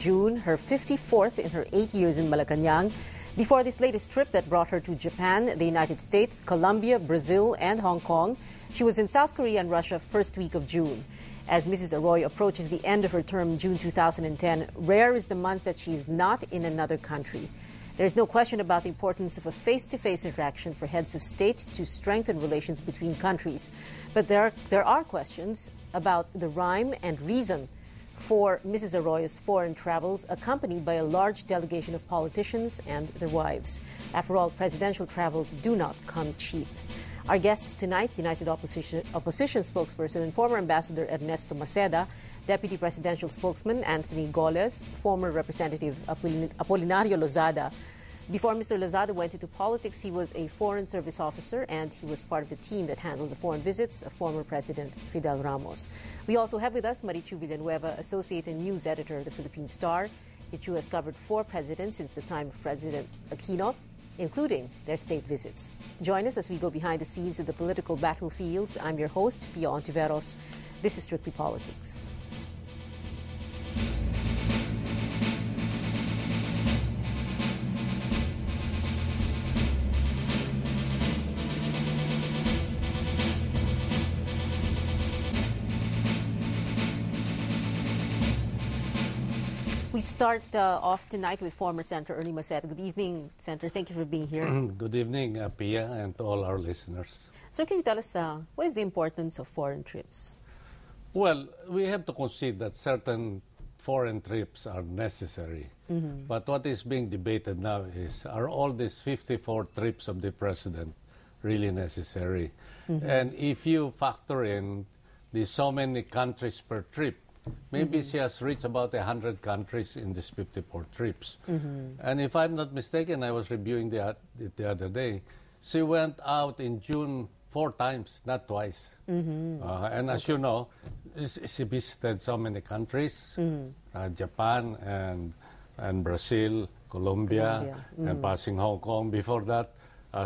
June, her 54th in her 8 years in Malacanang. Before this latest trip that brought her to Japan, the United States, Colombia, Brazil, and Hong Kong, she was in South Korea and Russia first week of June. As Mrs. Arroyo approaches the end of her term in June 2010, rare is the month that she is not in another country. There is no question about the importance of a face-to-face interaction for heads of state to strengthen relations between countries. But there are questions about the rhyme and reason for Mrs. Arroyo's foreign travels, accompanied by a large delegation of politicians and their wives. After all, presidential travels do not come cheap. Our guests tonight, United Opposition spokesperson and former Ambassador Ernesto Maceda, Deputy Presidential Spokesman Anthony Goles, former Representative Apolinario Lozada. Before Mr. Lozada went into politics, he was a Foreign Service officer and he was part of the team that handled the foreign visits of former President Fidel Ramos. We also have with us Marichu Villanueva, Associate and News Editor of the Philippine Star. Marichu has covered 4 presidents since the time of President Aquino, including their state visits. Join us as we go behind the scenes of the political battlefields. I'm your host, Pia Ontiveros. This is Strictly Politics. We start off tonight with former Senator Ernie Maceda. Good evening, Senator. Thank you for being here. Good evening, Pia, and to all our listeners. Sir, can you tell us what is the importance of foreign trips? Well, we have to concede that certain foreign trips are necessary. But what is being debated now is, are all these 54 trips of the president really necessary? And if you factor in the so many countries per trip, maybe she has reached about 100 countries in these 54 trips. And if I'm not mistaken, I was reviewing it the other day, she went out in June 4 times, not twice. And as you know, she visited so many countries, Japan and Brazil, Colombia. And passing Hong Kong. Before that,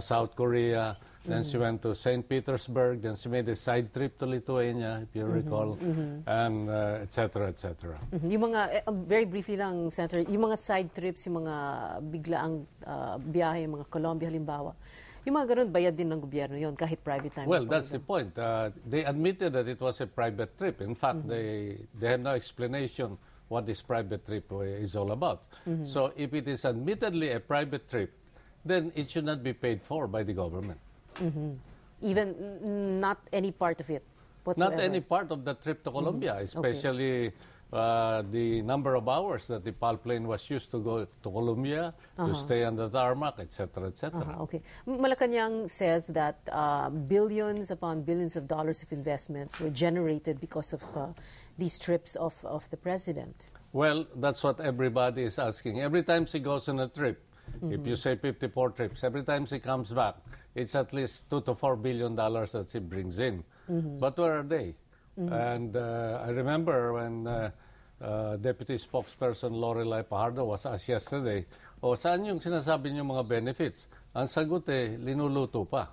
South Korea. Then she went to St. Petersburg. Then she made a side trip to Lithuania, if you recall, and et cetera, et cetera. Yung mga, very briefly lang, Senator, yung mga side trips, yung mga biglaang biyahe, yung mga Colombia halimbawa, yung mga ganun, bayad din ng gobyerno yun, kahit private time. Well, that's the point. They admitted that it was a private trip. In fact, they have no explanation what this private trip is all about. So if it is admittedly a private trip, then it should not be paid for by the government. Even not any part of it whatsoever? Not any part of the trip to Colombia, especially the number of hours that the PAL plane was used to go to Colombia, to stay on the tarmac, etc., etc. Okay. Malacanang says that billions upon billions of dollars of investments were generated because of these trips of the president. Well, that's what everybody is asking. Every time she goes on a trip, if you say 54 trips, every time she comes back, it's at least $2 to $4 billion that she brings in. But where are they? And I remember when Deputy Spokesperson Lorelai Pajardo was asked yesterday, saan yung sinasabi niyo mga benefits? Ang sagot linuluto pa.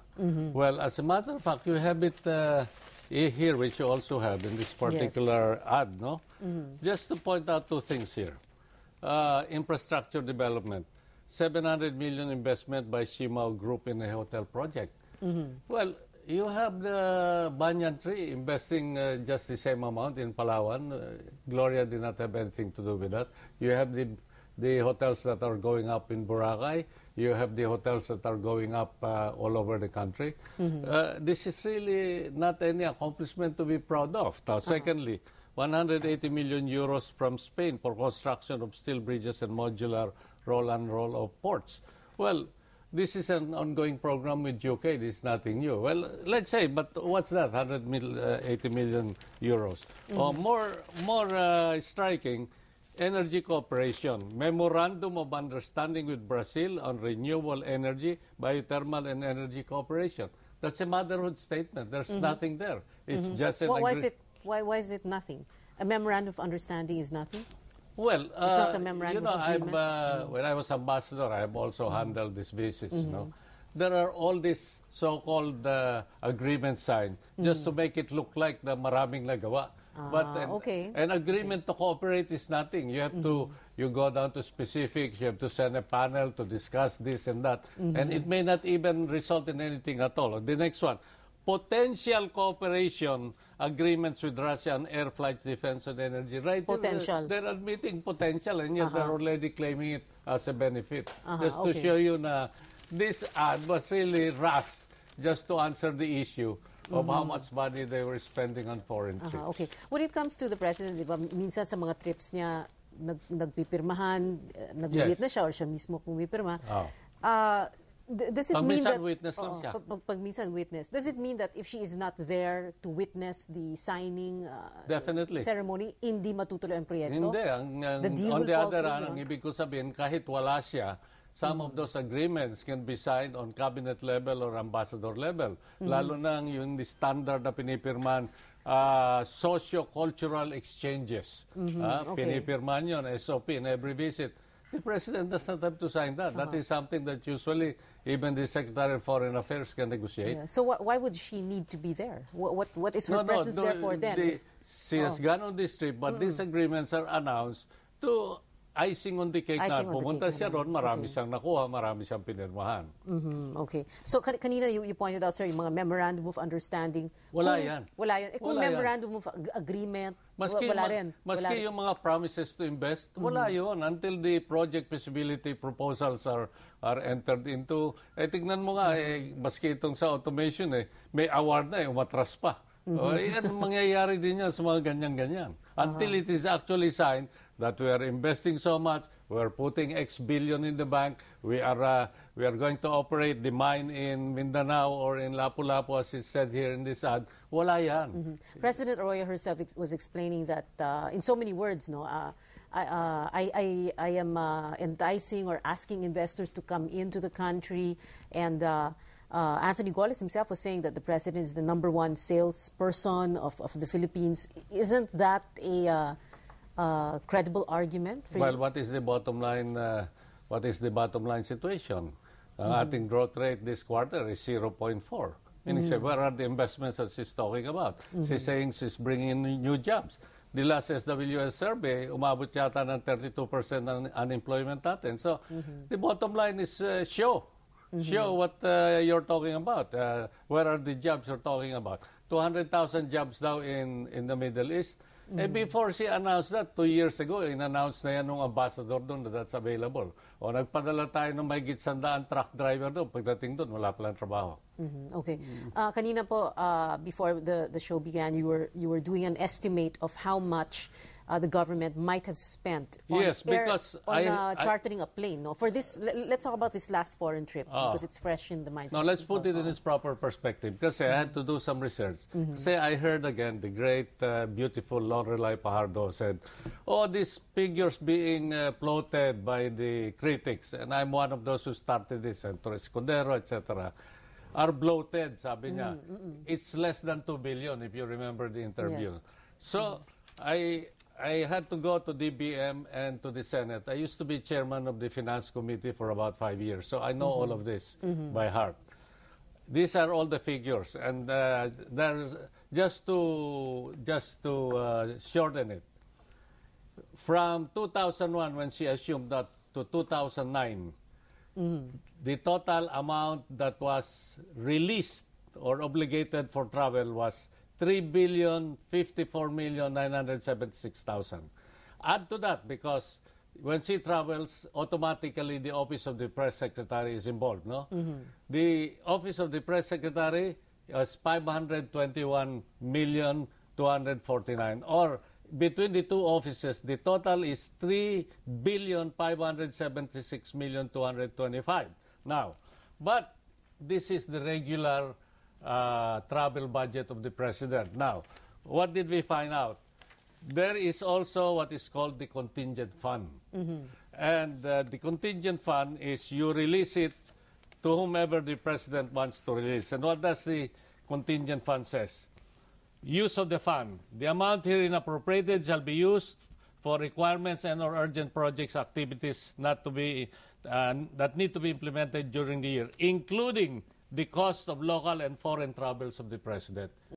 Well, as a matter of fact, you have it here, which you also have in this particular ad, no? Just to point out 2 things here. Infrastructure development. 700 million investment by Shimao Group in a hotel project. Well, you have the banyan tree investing just the same amount in Palawan. Gloria did not have anything to do with that. You have the hotels that are going up in Boracay. You have the hotels that are going up all over the country. This is really not any accomplishment to be proud of. Now, secondly, 180 million euros from Spain for construction of steel bridges and modular roll and roll of ports. Well, this is an ongoing program with UK. This is nothing new. Well, let's say, but what's that? 180 million euros. Or more striking, energy cooperation. Memorandum of Understanding with Brazil on renewable energy, biothermal and energy cooperation. That's a motherhood statement. There's nothing there. It's just an agreement. Why is it nothing? A memorandum of understanding is nothing? Well, it's not a memorandum of agreement. when I was ambassador, I have also handled these visits. You know, there are all these so-called agreements signed just to make it look like the maraming nagawa. Okay. An agreement to cooperate is nothing. You have to, you go down to specifics, you have to send a panel to discuss this and that. And it may not even result in anything at all. The next one, potential cooperation agreements with Russia on air flights, defense, and energy. Right? Potential. They're admitting potential, and yet they're already claiming it as a benefit. Just to Okay. show you na this ad was really rushed just to answer the issue of how much money they were spending on foreign trips. Okay. When it comes to the president, di ba, minsan sa mga trips niya, nagpipirmahan, nag-witness siya or siya mismo pumipirma. Does it Pag mean minsan that witness lang siya. Pag minsan witness, does it mean that if she is not there to witness the signing Definitely. ceremony, hindi matutuloy ang proyekto? Hindi. The deal On will the fall other through, hand, ang ibig ko sabihin, kahit wala siya, some of those agreements can be signed on cabinet level or ambassador level. Lalo na yung standard na pinipirman, socio-cultural exchanges. Okay. Pinipirman yun, SOP in every visit. The President does not have to sign that. That is something that usually even the Secretary of Foreign Affairs can negotiate. Yeah. So why would she need to be there? What is her presence there for then? She has gone on this trip, but these agreements are announced to icing on the cake Icing na on the pumunta cake siya naman. ron, marami siyang nakuha, marami siyang pinirmahan. Okay. So kanina you pointed out, sir, yung mga memorandum of understanding. Wala yan. Wala yan. Kung Wala yan. memorandum of agreement, Maski, wala rin. Maski yung mga promises to invest, wala yun. Until the project feasibility proposals are entered into. Tignan mo nga, maski itong sa automation, may award na, umatras pa. Yan, mangyayari din yan sa mga ganyan-ganyan. Until it is actually signed that we are investing so much, we are putting X billion in the bank, we are going to operate the mine in Mindanao or in Lapu-Lapu, as is said here in this ad, wala yan. President Arroyo herself was explaining that in so many words, no, I am enticing or asking investors to come into the country, and Anthony Goles himself was saying that the president is the #1 salesperson of the Philippines. Isn't that a credible argument for Well, you? what is the bottom line? What is the bottom line situation? Ang ating growth rate this quarter is 0.4. Meaning, say, where are the investments that she's talking about? She's saying she's bringing in new jobs. The last SWS survey, umabot yata ng 32% ng unemployment natin. So, the bottom line is show what you're talking about. Where are the jobs you're talking about? 200,000 jobs now in the Middle East. Before she announced that, 2 years ago, in-announce na yan ng ambassador doon that that's available. O nagpadala tayo ng mahigit 100 truck driver doon. Pagdating doon, wala palang trabaho. Okay. Kanina po, before the show began, you were doing an estimate of how much the government might have spent on, Yes, because chartering a plane. No, for this, let's talk about this last foreign trip because it's fresh in the minds. Now, of let's people. put it in its proper perspective. Kasi I had to do some research. Kasi I heard again the great, beautiful Lorelei Pajardo said, oh, these figures being floated by the critics, and I'm one of those who started this, and Torres Escudero, etc., are bloated, sabi niya. It's less than 2 billion, if you remember the interview. Yes. So, I had to go to DBM and to the Senate. I used to be chairman of the Finance Committee for about 5 years, so I know all of this by heart. These are all the figures, and just to shorten it, from 2001 when she assumed that to 2009, the total amount that was released or obligated for travel was 3,054,976,000. Add to that, because when she travels, automatically the Office of the Press Secretary is involved, no? The Office of the Press Secretary is 521,249,000, or between the two offices, the total is 3,576,225,000. Now, but this is the regular travel budget of the president. Now, what did we find out? There is also what is called the contingent fund. And the contingent fund is you release it to whomever the president wants to release. And what does the contingent fund says? Use of the fund. The amount herein appropriated shall be used for requirements and or urgent projects, activities not to be that need to be implemented during the year, including the cost of local and foreign travels of the president.